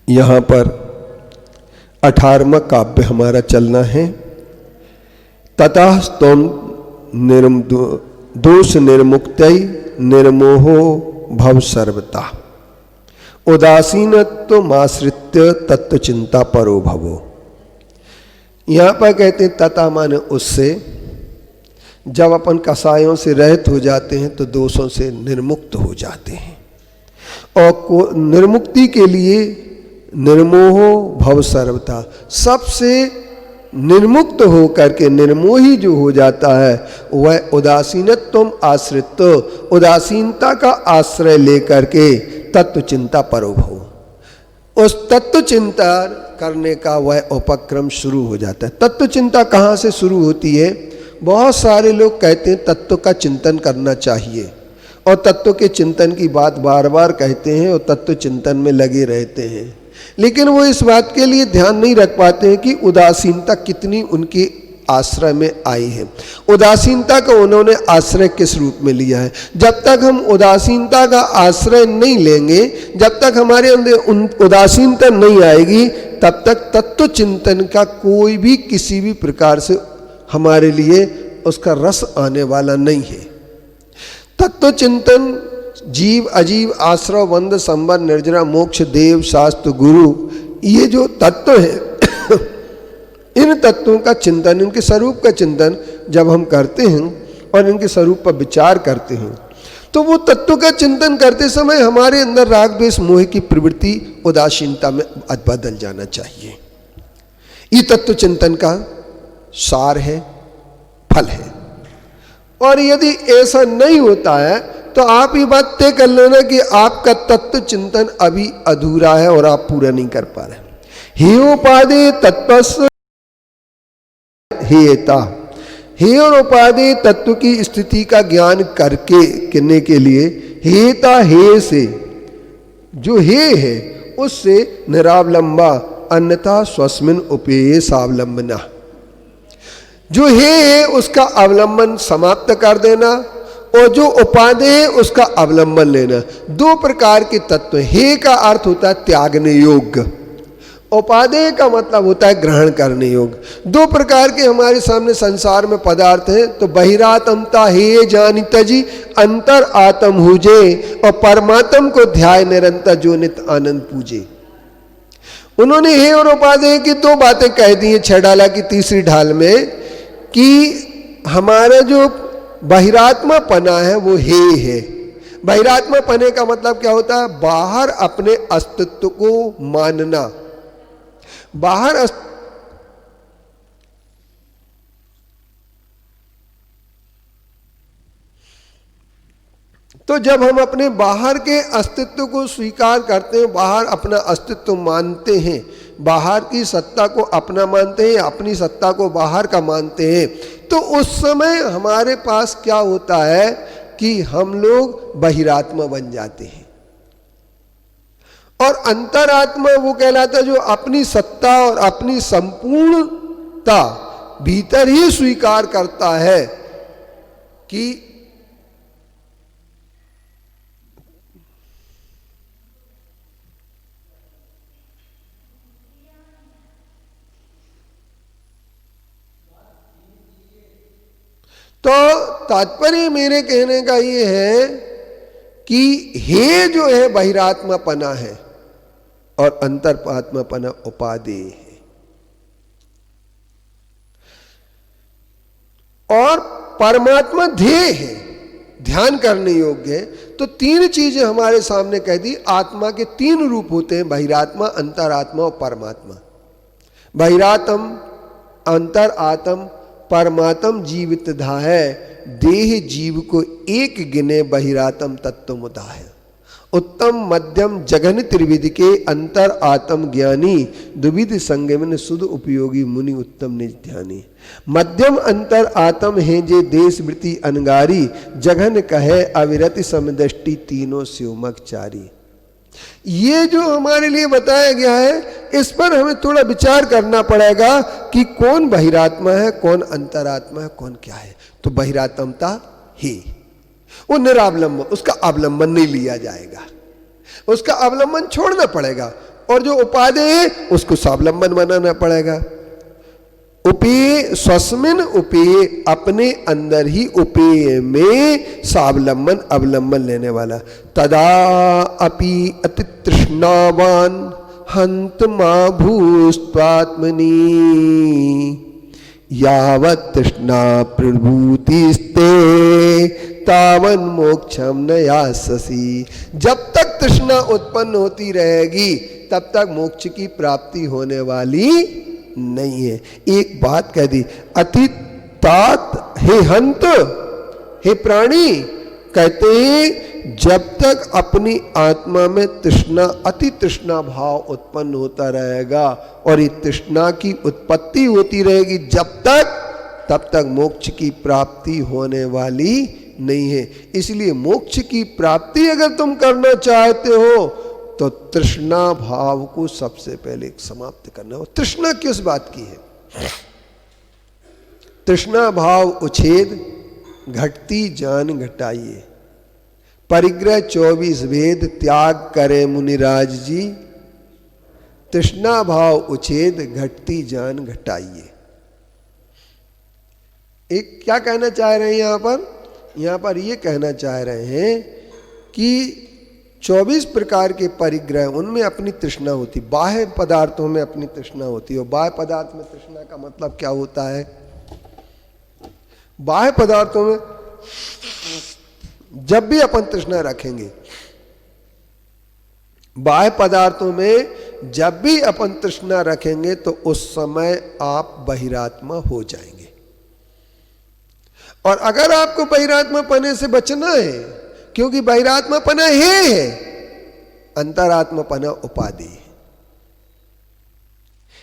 यहाँ पर 18वां काव्य हमारा चलना है। ततः स्तोम दोष निर्मुक्तै निर्मोहो भव सर्वता उदासीनत्वमाश्रित्य तत्व चिंता परो भवो। यहाँ पर कहते हैं तथा माने उससे, जब अपन कसायों से रहित हो जाते हैं तो दोषों से निर्मुक्त हो जाते हैं। और निर्मुक्ति के लिए निर्मोहो भव सर्वथा, सबसे निर्मुक्त हो करके निर्मोही जो हो जाता है वह उदासीनत्व आश्रित, उदासीनता का आश्रय लेकर के तत्व चिंता परो भव, उस तत्व चिंता करने का वह उपक्रम शुरू हो जाता है। तत्व चिंता कहाँ से शुरू होती है? बहुत सारे लोग कहते हैं तत्व का चिंतन करना चाहिए और तत्व के चिंतन की बात बार बार कहते हैं और तत्व चिंतन में लगे रहते हैं, लेकिन वो इस बात के लिए ध्यान नहीं रख पाते हैं कि उदासीनता कितनी उनके आश्रय में आई है। उदासीनता का उन्होंने आश्रय किस रूप में लिया है? जब तक हम उदासीनता का आश्रय नहीं लेंगे, जब तक हमारे अंदर उदासीनता नहीं आएगी, तब तक तत्व चिंतन का कोई भी किसी भी प्रकार से हमारे लिए उसका रस आने वाला नहीं है। तत्व चिंतन जीव अजीव आश्रय वंद संबर निर्जरा मोक्ष देव शास्त्र गुरु, ये जो तत्व है इन तत्वों का चिंतन, इनके स्वरूप का चिंतन जब हम करते हैं और इनके स्वरूप पर विचार करते हैं तो वो तत्व का चिंतन करते समय हमारे अंदर राग द्वेष मोह की प्रवृत्ति उदासीनता में बदल जाना चाहिए। ये तत्व चिंतन का सार है, फल है। और यदि ऐसा नहीं होता है तो आप ये बात तय कर लेना कि आपका तत्व चिंतन अभी अधूरा है और आप पूरा नहीं कर पा रहे। हेयोपादे तत्वस्य हेयता, हे और उपादे तत्व की स्थिति का ज्ञान करने के लिए हेता हे से, जो हे है उससे निरावलंबा अन्यथा स्वस्मिन उपेय सावलंबना, जो हे है उसका अवलंबन समाप्त कर देना और जो उपादेय है उसका अवलंबन लेना। दो प्रकार के तत्व। हे का अर्थ होता है त्यागने योग्य, उपादेय का मतलब होता है ग्रहण करने योग्य। दो प्रकार के हमारे सामने संसार में पदार्थ हैं, तो बहिरात्मता हे जानी तजी अंतर आत्म हुजे और परमात्म को ध्याय निरंतर जो नित आनंद पूजे। उन्होंने हे और उपादेय की दो बातें कह दी हैं 6 ढाला की तीसरी ढाल में, कि हमारा जो बहिरात्मा पना है वो हे है। बहिरात्मा पने का मतलब क्या होता है? बाहर अपने अस्तित्व को मानना, बाहर तो जब हम अपने बाहर के अस्तित्व को स्वीकार करते हैं, बाहर अपना अस्तित्व मानते हैं, बाहर की सत्ता को अपना मानते हैं, अपनी सत्ता को बाहर का मानते हैं, तो उस समय हमारे पास क्या होता है कि हम लोग बहिरात्मा बन जाते हैं। और अंतरात्मा वो कहलाता है जो अपनी सत्ता और अपनी संपूर्णता भीतर ही स्वीकार करता है कि तो तात्पर्य मेरे कहने का ये है कि हे जो है बहिरात्मापना है और अंतरात्मापना उपादेय है। और परमात्मा ध्येय है, ध्यान करने योग्य है। तो 3 चीजें हमारे सामने कह दी। आत्मा के 3 रूप होते हैं, बहिरात्मा, अंतरात्मा और परमात्मा। बहिरात्म, अंतरात्म, परमात्म जीवित धा है, देह जीव को एक गिने बहिरात्म तत्व मुदा है। उत्तम मध्यम जघन त्रिविध के अंतर आत्म ज्ञानी दुविध संगमन सुध उपयोगी मुनि उत्तम निज ध्यानी। मध्यम अंतर आत्म है जे देश वृत्ति अनगारी, जघन कहे अविरति समदृष्टि तीनों स्योमक चारी। ये जो हमारे लिए बताया गया है, इस पर हमें थोड़ा विचार करना पड़ेगा कि कौन बहिरात्मा है, कौन अंतरात्मा है, कौन क्या है। तो बहिरात्मता ही वो निरावलंबन, उसका अवलंबन नहीं लिया जाएगा, उसका अवलंबन छोड़ना पड़ेगा। और जो उपादेय है उसको स्वावलंबन बनाना पड़ेगा। उपेय स्वस्मिन उपेय, अपने अंदर ही उपेय में स्वावलंबन अवलंबन लेने वाला। तदा अपि अति तृष्णावान हंत मा भूस्त्वात्मनि यावत् तृष्णा प्रभूतिस्ते तावन मोक्षम न यास्यसि। जब तक तृष्णा उत्पन्न होती रहेगी तब तक मोक्ष की प्राप्ति होने वाली नहीं है। एक बात कह दी, अति तात हे हंत, हे प्राणी, कहते हैं जब तक अपनी आत्मा में तृष्णा अति तृष्णा भाव उत्पन्न होता रहेगा और ये तृष्णा की उत्पत्ति होती रहेगी जब तक, तब तक मोक्ष की प्राप्ति होने वाली नहीं है। इसलिए मोक्ष की प्राप्ति अगर तुम करना चाहते हो तो तृष्णा भाव को सबसे पहले समाप्त करना हो। तृष्णा किस बात की है? तृष्णा भाव उच्छेद, घटती जान घटाइए, परिग्रह 24 वेद त्याग करे मुनिराज जी, तृष्णा भाव उच्छेद, घटती जान घटाइए। एक क्या कहना चाह रहे हैं यहां पर? यहां पर यह कहना चाह रहे हैं कि 24 प्रकार के परिग्रह, उनमें अपनी तृष्णा होती, बाह्य पदार्थों में अपनी तृष्णा होती है। और बाह्य पदार्थ में तृष्णा का मतलब क्या होता है? बाह्य पदार्थों में जब भी अपन तृष्णा रखेंगे, बाह्य पदार्थों में जब भी अपन तृष्णा रखेंगे तो उस समय आप बहिरात्मा हो जाएंगे। और अगर आपको बहिरात्मा पने से बचना है, क्योंकि बहिरात्मा पना है, अंतरात्मा पना उपाधि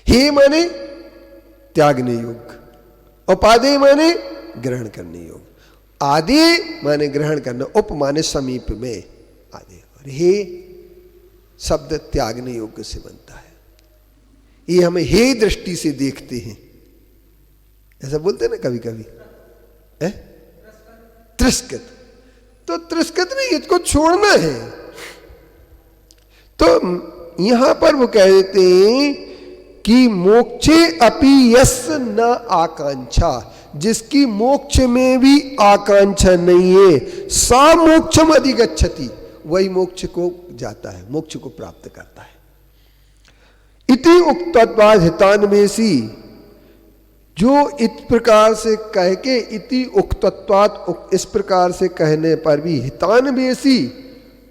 हे माने त्यागने योग, उपाधि माने ग्रहण करने योग, आदि माने ग्रहण करना, उप माने समीप में आदि, और हे शब्द त्यागने योग्य से बनता है। ये हमें हे दृष्टि से देखते हैं, ऐसा बोलते हैं ना कभी कभी, तिरस्कृत, तो तिरस्कृत नहीं, इसको छोड़ना है। तो यहां पर वो कह देते हैं कि मोक्षे अपि यस्य न आकांक्षा, जिसकी मोक्ष में भी आकांक्षा नहीं है, सा मोक्षम अधिगच्छति, वही मोक्ष को जाता है, मोक्ष को प्राप्त करता है। इति उक्तत्वाद हितान्वेषी, जो इस प्रकार से कह के, इति उक्तत्वात्, इस प्रकार से कहने पर भी, हितान्वेषी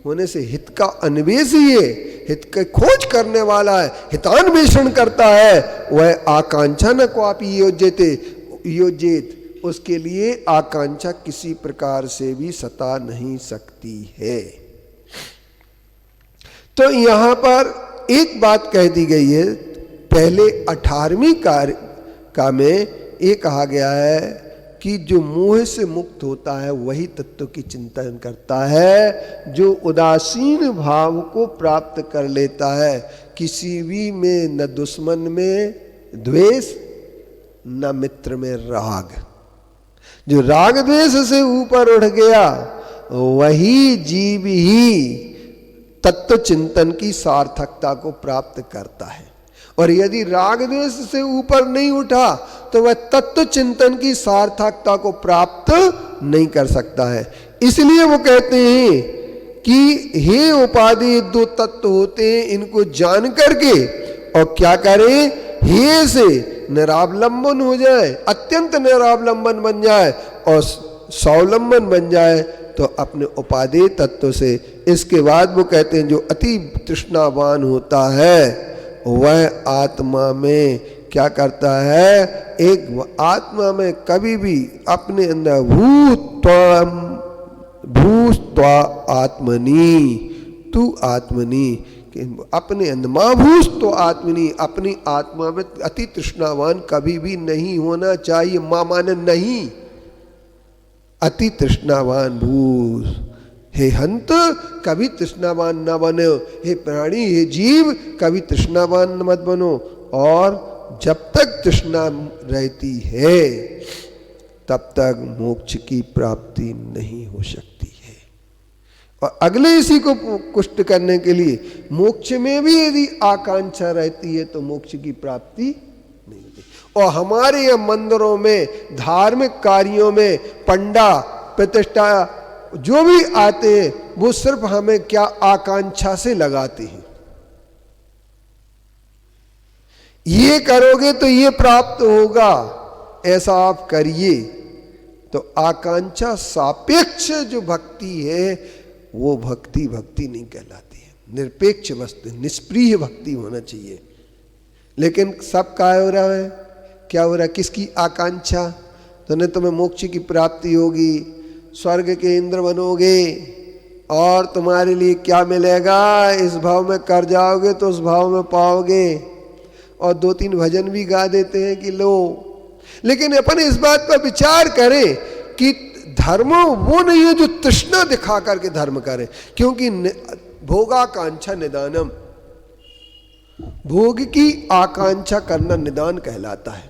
होने से हित का अन्वेषी है, हित का खोज करने वाला है, हितान्वेषण करता है, वह आकांक्षा न क्वापि योजित, उसके लिए आकांक्षा किसी प्रकार से भी सता नहीं सकती है। तो यहां पर एक बात कह दी गई है, पहले 18वीं का में ये कहा गया है कि जो मोह से मुक्त होता है वही तत्व की चिंतन करता है, जो उदासीन भाव को प्राप्त कर लेता है, किसी भी में न दुश्मन में द्वेष न मित्र में राग, जो राग द्वेष से ऊपर उठ गया वही जीव ही तत्व चिंतन की सार्थकता को प्राप्त करता है। और यदि राग द्वेष से ऊपर नहीं उठा तो वह तत्व चिंतन की सार्थकता को प्राप्त नहीं कर सकता है। इसलिए वो कहते हैं कि हे उपाधि, दो तत्व होते हैं, इनको जान करके और क्या करें, हे से निरावलंबन हो जाए, अत्यंत निरावलंबन बन जाए और स्वावलंबन बन जाए तो अपने उपादेय तत्व से। इसके बाद वो कहते हैं जो अति तृष्णावान होता है वह आत्मा में क्या करता है, एक आत्मा में कभी भी अपने अंदर भूस्त्वा आत्मनि, तू आत्मनि, अपने अंदर मां भूस्तो आत्मनि, अपनी आत्मा में अति तृष्णावान कभी भी नहीं होना चाहिए। मां माने नहीं, अति तृष्णावान भूस, हे हंत कभी तृष्णावान न बनो, हे प्राणी, हे जीव कभी तृष्णावान मत बनो। और जब तक तृष्णा रहती है तब तक मोक्ष की प्राप्ति नहीं हो सकती है। और अगले इसी को पुष्ट करने के लिए मोक्ष में भी यदि आकांक्षा रहती है तो मोक्ष की प्राप्ति नहीं होती। और हमारे यहाँ मंदिरों में, धार्मिक कार्यों में पंडा प्रतिष्ठा जो भी आते हैं वो सिर्फ हमें क्या आकांक्षा से लगाते हैं, ये करोगे तो ये प्राप्त होगा, ऐसा आप करिए। तो आकांक्षा सापेक्ष जो भक्ति है वो भक्ति नहीं कहलाती है, निरपेक्ष वस्तु, निष्प्रिय भक्ति होना चाहिए। लेकिन सब क्या हो रहा है, क्या हो रहा है, किसकी आकांक्षा? तो नहीं तुम्हें मोक्ष की प्राप्ति होगी, स्वर्ग के इंद्र बनोगे और तुम्हारे लिए क्या मिलेगा, इस भाव में कर जाओगे तो उस भाव में पाओगे। और 2-3 भजन भी गा देते हैं कि लो। लेकिन अपन इस बात पर विचार करें कि धर्म वो नहीं है जो तृष्णा दिखा करके धर्म करे, क्योंकि भोगाकांक्षा निदानम, भोग की आकांक्षा करना निदान कहलाता है।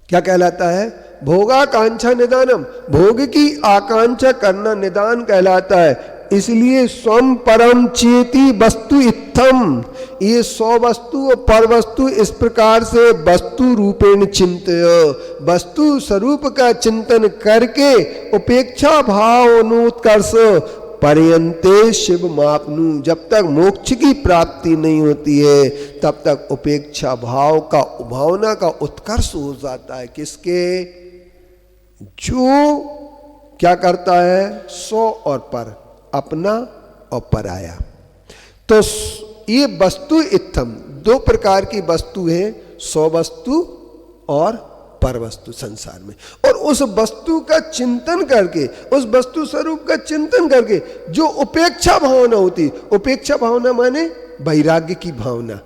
क्या कहलाता है? भोगाकांक्षा निदानम, भोग की आकांक्षा करना निदान कहलाता है। इसलिए स्वम परम चेती वस्तु इत्थम, ये सौ वस्तु और पर वस्तु इस प्रकार से वस्तु रूपेण चिंतय, वस्तु स्वरूप का चिंतन करके उपेक्षा भाव अनुत्कर्ष पर्यंते शिव मापनु, जब तक मोक्ष की प्राप्ति नहीं होती है तब तक उपेक्षा भाव का, भावना का उत्कर्ष हो जाता है। किसके? जो क्या करता है, सौ और पर, अपना और पराया। तो ये वस्तु इत्थम, 2 प्रकार की वस्तु है, सौ वस्तु और पर वस्तु संसार में। और उस वस्तु का चिंतन करके, उस वस्तु स्वरूप का चिंतन करके जो उपेक्षा भावना होती, उपेक्षा भावना माने वैराग्य की भावना,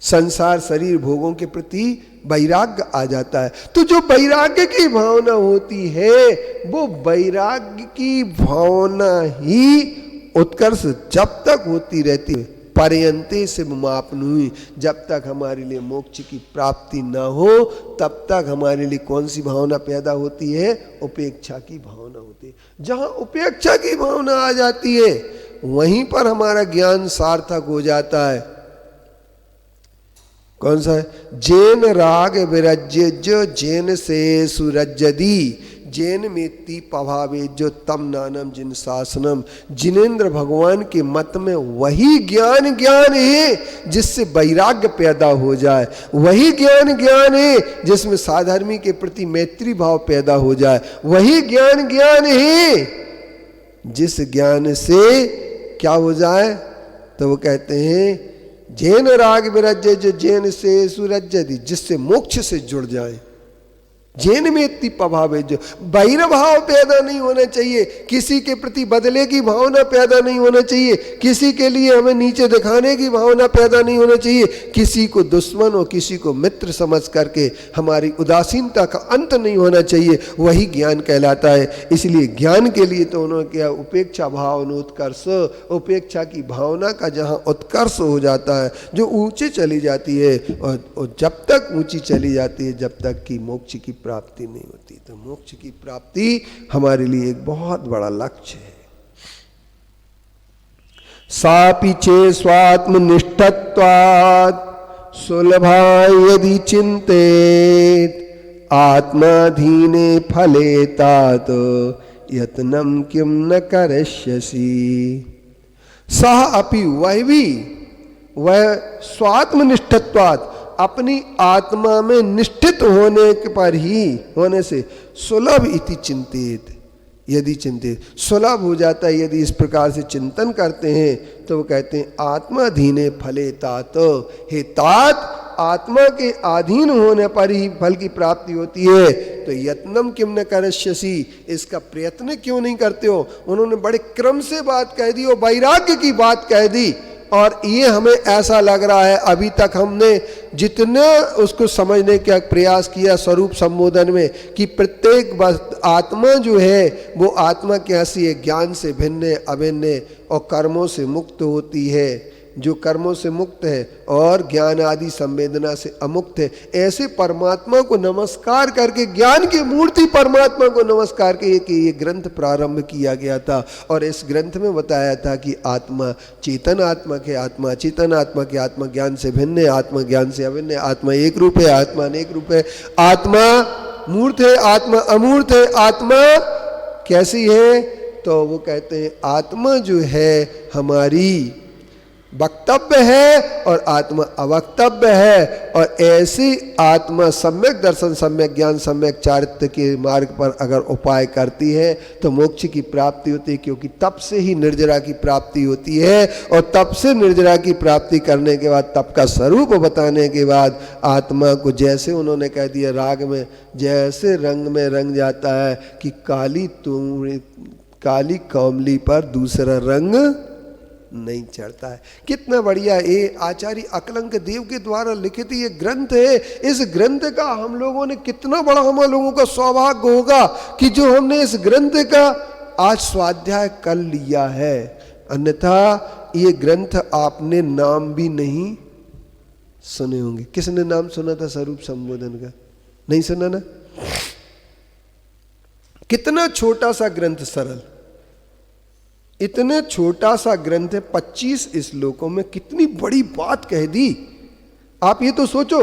संसार शरीर भोगों के प्रति वैराग्य आ जाता है। तो जो वैराग्य की भावना होती है वो वैराग्य की भावना ही उत्कर्ष जब तक होती रहती है, पर्यंते से मापनुई, जब तक हमारे लिए मोक्ष की प्राप्ति ना हो तब तक हमारे लिए कौन सी भावना पैदा होती है? उपेक्षा की भावना होती है। जहां उपेक्षा की भावना आ जाती है वहीं पर हमारा ज्ञान सार्थक हो जाता है। कौन सा है? जैन राग विरज्य जो जैन से सुरज्जदी, जैन मेति पभावे जो तम नानम जिन शासनम, जिनेन्द्र भगवान के मत में वही ज्ञान है जिससे वैराग्य पैदा हो जाए, वही ज्ञान है जिसमें साधर्मी के प्रति मैत्री भाव पैदा हो जाए, वही ज्ञान है जिस ज्ञान से क्या हो जाए? तो वो कहते हैं जैन राग विरज्य जो जैन से सुरज्जति, जिससे मोक्ष से जुड़ जाए। जैन में इतनी प्रभाव है, जो वैर भाव पैदा नहीं होना चाहिए, किसी के प्रति बदले की भावना पैदा नहीं होना चाहिए, किसी के लिए हमें नीचे दिखाने की भावना पैदा नहीं होना चाहिए, किसी को दुश्मन और किसी को मित्र समझ करके हमारी उदासीनता का अंत नहीं होना चाहिए। वही ज्ञान कहलाता है। इसलिए ज्ञान के लिए तो उन्होंने क्या? उपेक्षा भाव उत्कर्ष, उपेक्षा की भावना का जहाँ उत्कर्ष हो जाता है, जो ऊंचे चली जाती है, और जब तक ऊंची चली जाती है जब तक कि मोक्ष की प्राप्ति नहीं होती। तो मोक्ष की प्राप्ति हमारे लिए एक बहुत बड़ा लक्ष्य है। सापिचे स्वात्मनिष्ठत्वात् सुलभा यदि चिंतेत आत्माधीने फले तात यत्नम किम न करिष्यसि। सह अपि, वह भी, वह स्वात्मनिष्ठत्वात्, अपनी आत्मा में निष्ठित होने पर ही, होने से सुलभ इति चिंतित, यदि चिंतित सुलभ हो जाता है, यदि इस प्रकार से चिंतन करते हैं तो वो कहते हैं आत्माधीने फले तात, हे तात, आत्मा के अधीन होने पर ही फल की प्राप्ति होती है। तो यत्नम किम न करिष्यसि, इसका प्रयत्न क्यों नहीं करते हो? उन्होंने बड़े क्रम से बात कह दी और वैराग्य की बात कह दी, और ये हमें ऐसा लग रहा है अभी तक हमने जितने उसको समझने का प्रयास किया स्वरूप संबोधन में, कि प्रत्येक आत्मा जो है वो आत्मा कैसी है? ज्ञान से भिन्न, अभिन्न और कर्मों से मुक्त होती है, जो कर्मों से मुक्त है और ज्ञान आदि संवेदना से अमुक्त है, ऐसे परमात्मा को नमस्कार करके, ज्ञान की मूर्ति परमात्मा को नमस्कार के कि ये ग्रंथ प्रारंभ किया गया था। और इस ग्रंथ में बताया था कि आत्मा चेतन आत्मा के आत्मा, चेतन आत्मा के आत्मा ज्ञान से भिन्न है, आत्मा ज्ञान से अभिन्न है, आत्मा एक रूप है, आत्मा अनेक रूप है, आत्मा मूर्त है, आत्मा अमूर्त है, आत्मा कैसी है? तो वो कहते हैं आत्मा जो है हमारी वक्तव्य है और आत्मा अवक्तव्य है। और ऐसी आत्मा सम्यक दर्शन, सम्यक ज्ञान, सम्यक चारित्र के मार्ग पर अगर उपाय करती है तो मोक्ष की प्राप्ति होती है, क्योंकि तप से ही निर्जरा की प्राप्ति होती है। और तप से निर्जरा की प्राप्ति करने के बाद, तप का स्वरूप बताने के बाद, आत्मा को जैसे उन्होंने कह दिया राग में, जैसे रंग में रंग जाता है कि काली कमली पर दूसरा रंग नहीं चढ़ता है। कितना बढ़िया ये आचार्य अकलंक देव के द्वारा लिखित ये ग्रंथ है। इस ग्रंथ का हम लोगों ने, कितना बड़ा हम लोगों का सौभाग्य होगा कि जो हमने इस ग्रंथ का आज स्वाध्याय कर लिया है। अन्यथा ये ग्रंथ आपने नाम भी नहीं सुने होंगे। किसने नाम सुना था स्वरूप संबोधन का? नहीं सुना ना? कितना छोटा सा ग्रंथ, सरल, इतने छोटा सा ग्रंथ है, 25 श्लोकों में कितनी बड़ी बात कह दी। आप ये तो सोचो,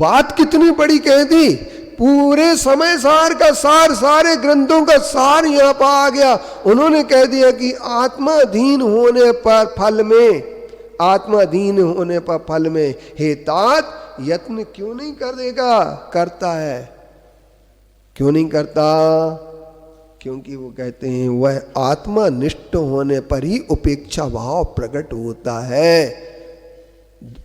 बात कितनी बड़ी कह दी। पूरे समय सार का सार, सारे ग्रंथों का सार यहां पर आ गया। उन्होंने कह दिया कि आत्माधीन होने पर फल में, आत्माधीन होने पर फल में हे तात यत्न क्यों नहीं कर देगा? करता है। क्यों नहीं करता? क्योंकि वो कहते हैं वह आत्मा निष्ठ होने पर ही उपेक्षा भाव प्रकट होता है।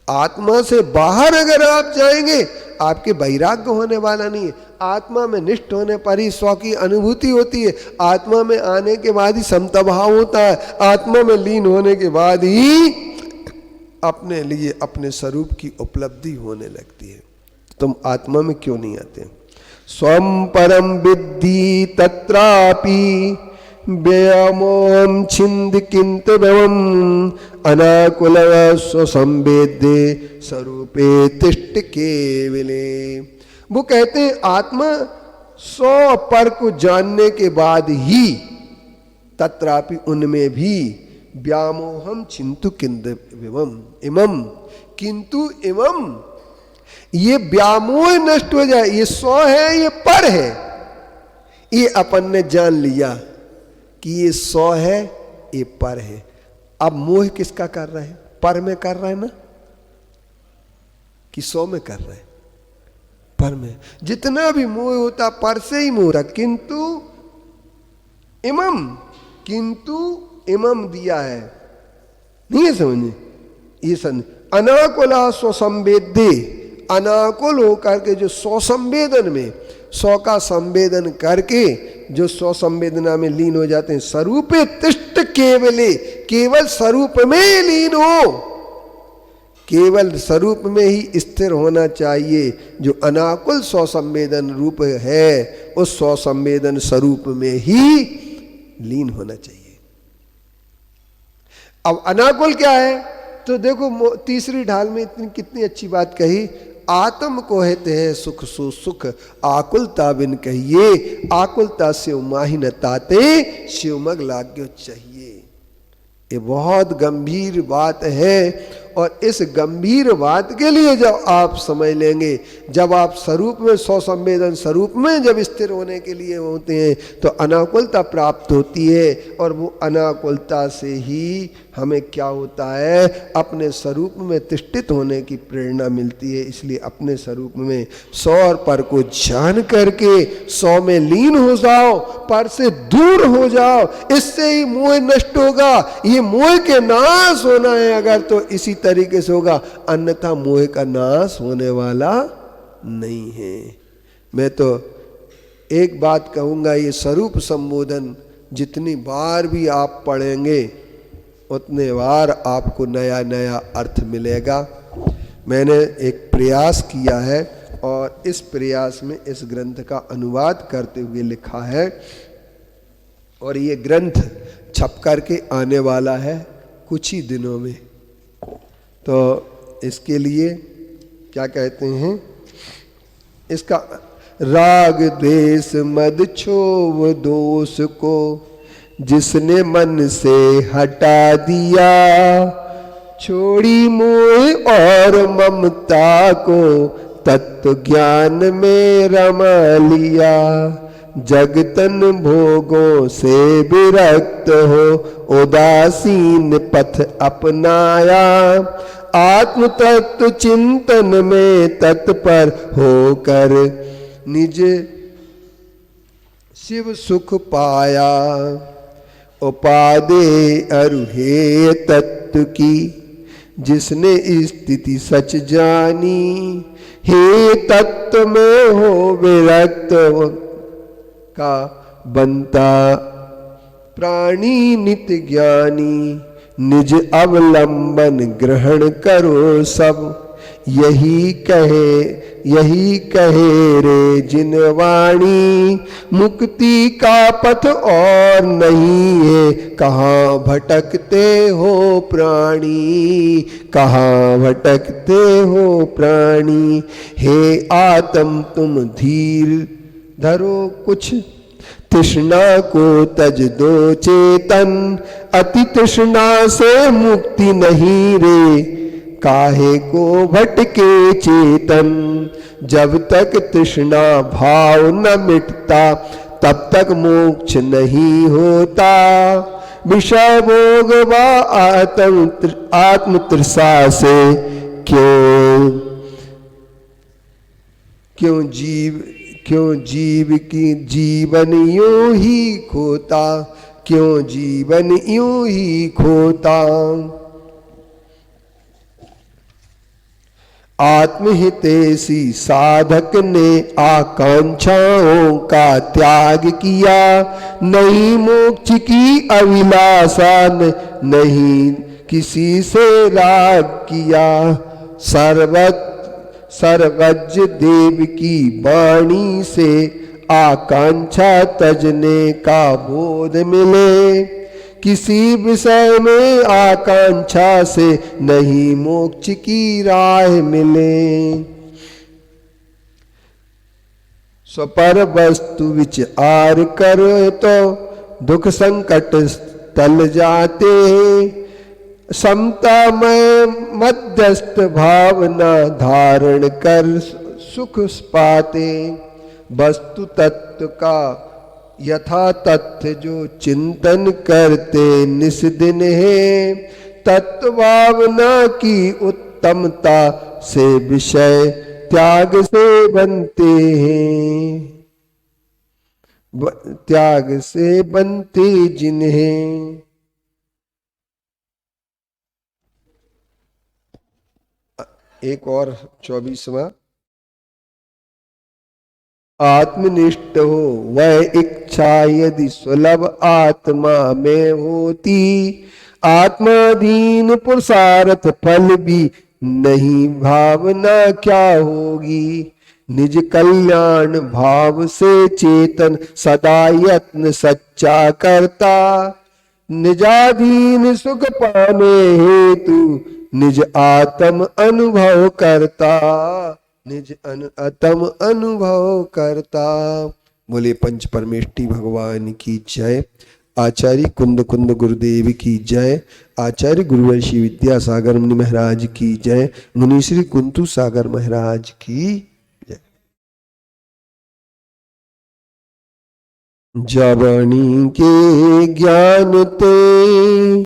आत्मा से बाहर अगर आप जाएंगे, आपके वैराग्य होने वाला नहीं है। आत्मा में निष्ठ होने पर ही स्व की अनुभूति होती है। आत्मा में आने के बाद ही समता भाव होता है। आत्मा में लीन होने के बाद ही अपने लिए, अपने स्वरूप की उपलब्धि होने लगती है। तुम आत्मा में क्यों नहीं आते? स्वम परम विद्धि तत्रापि व्यमोहम छिंद किंत व्यवम अनाकुल स्वसंवेद्ये स्वरूपे तिष्ठ केवले। वो कहते हैं आत्मा सौ पर को जानने के बाद ही, तत्रापि उनमें भी, व्यामोहम चिंतु किंत विवम इमम, किंतु इमम, ये व्यामोह नष्ट हो जाए। ये सौ है, ये पर है। ये अपन ने जान लिया कि ये सौ है, ये पर है। अब मोह किसका कर रहे हैं? पर में कर रहे हैं ना, कि सौ में कर रहे हैं? पर में। जितना भी मोह होता पर से ही मोह होता। किंतु इमम, किंतु इमम दिया है, नहीं है समझे? ये समझ, अनाकुला स्वसंवेद्ये, अनाकुल होकर के जो सौ संवेदन में, सौ का संवेदन करके जो सौ संवेदना में लीन हो जाते हैं, स्वरूपे तिष्ठ केवले, केवल स्वरूप में लीन हो, केवल स्वरूप में ही स्थिर होना चाहिए। जो अनाकुल सौ संवेदन रूप है, उस सौ संवेदन स्वरूप में ही लीन होना चाहिए। अब अनाकुल क्या है? तो देखो तीसरी ढाल में इतनी कितनी अच्छी बात कही। आत्म को कहते हैं सुख सो सुख, आकुलता बिन कहिए, आकुलता से माही न ताते, शिवमग लाग्यो चाहिए। ये बहुत गंभीर बात है। और इस गंभीर बात के लिए जब आप समझ लेंगे, जब आप स्वरूप में, सौ संवेदन स्वरूप में जब स्थिर होने के लिए होते हैं, तो अनाकुलता प्राप्त होती है। और वो अनाकुलता से ही हमें क्या होता है? अपने स्वरूप में तिष्ठित होने की प्रेरणा मिलती है। इसलिए अपने स्वरूप में सौ और पर को जान करके सौ में लीन हो जाओ, पर से दूर हो जाओ। इससे ही मोह नष्ट होगा। ये मोह के नाश होना है अगर, तो इसी तरीके से होगा, अन्यथा मोह का नाश होने वाला नहीं है। मैं तो एक बात कहूंगा, ये स्वरूप संबोधन जितनी बार भी आप पढ़ेंगे उतने बार आपको नया नया अर्थ मिलेगा। मैंने एक प्रयास किया है और इस प्रयास में इस ग्रंथ का अनुवाद करते हुए लिखा है। और ये ग्रंथ छप करके आने वाला है कुछ ही दिनों में। तो इसके लिए क्या कहते हैं, इसका राग द्वेष मद क्षोभ दोष को जिसने मन से हटा दिया, छोड़ी मोह और ममता को तत्व ज्ञान में रमा लिया। जगतन भोगों से विरक्त हो उदासीन पथ अपनाया, आत्म तत्व चिंतन में तत्पर होकर निज शिव सुख पाया। उपादे अरुहे तत्व की जिसने स्थिति सच जानी, हे तत्व में हो विरक्त का बनता प्राणी नित्य ज्ञानी। निज अवलंबन ग्रहण करो सब, यही कहे रे जिन वाणी। मुक्ति का पथ और नहीं है, कहाँ भटकते हो प्राणी, कहाँ भटकते हो प्राणी। हे आत्म तुम धीर धरो कुछ, तृष्णा को तज दो चेतन। अति तृष्णा से मुक्ति नहीं रे, काहे को भटके चेतन। जब तक तृष्णा भाव न मिटता, तब तक मोक्ष नहीं होता। विषय भोग व आत्म तृषा से क्यों जीव की जीवन यूं ही खोता, क्यों जीवन यूं ही खोता। आत्महितैषी साधक ने आकांक्षाओं का त्याग किया, नहीं मोक्ष की अभिलाषा नहीं किसी से राग किया। सर्वज्ञ देव की वाणी से आकांक्षा तजने का बोध मिले। किसी विषय में आकांक्षा से नहीं मोक्ष की राह मिले। स्वपर वस्तु विचार करो तो दुख संकट टल जाते। समता में मध्यस्थ भावना धारण कर सुख पाते। वस्तु तत्व का यथा तथ्य जो चिंतन करते निस दिन है। तत्व भावना की उत्तमता से विषय त्याग से बनते हैं, त्याग से बनते जिन्हें। एक और 24वां। आत्मनिष्ठ हो वह इच्छा यदि सुलभ आत्मा में होती। आत्माधीन पुरुषार्थ फल भी नहीं, भावना क्या होगी। निज कल्याण भाव से चेतन सदा यत्न सच्चा करता। निजाधीन सुख पाने हेतु निज आत्म अनुभव करता। निज आत्म अनुभव करता। बोले पंच परमेष्टि भगवान की जय। आचार्य कुंद कुंद गुरुदेव की जय। आचार्य गुरुवंशी विद्यासागर मुनि महाराज की जय। मुनि श्री कुंतु सागर महाराज की जय। जवानी के ज्ञान ते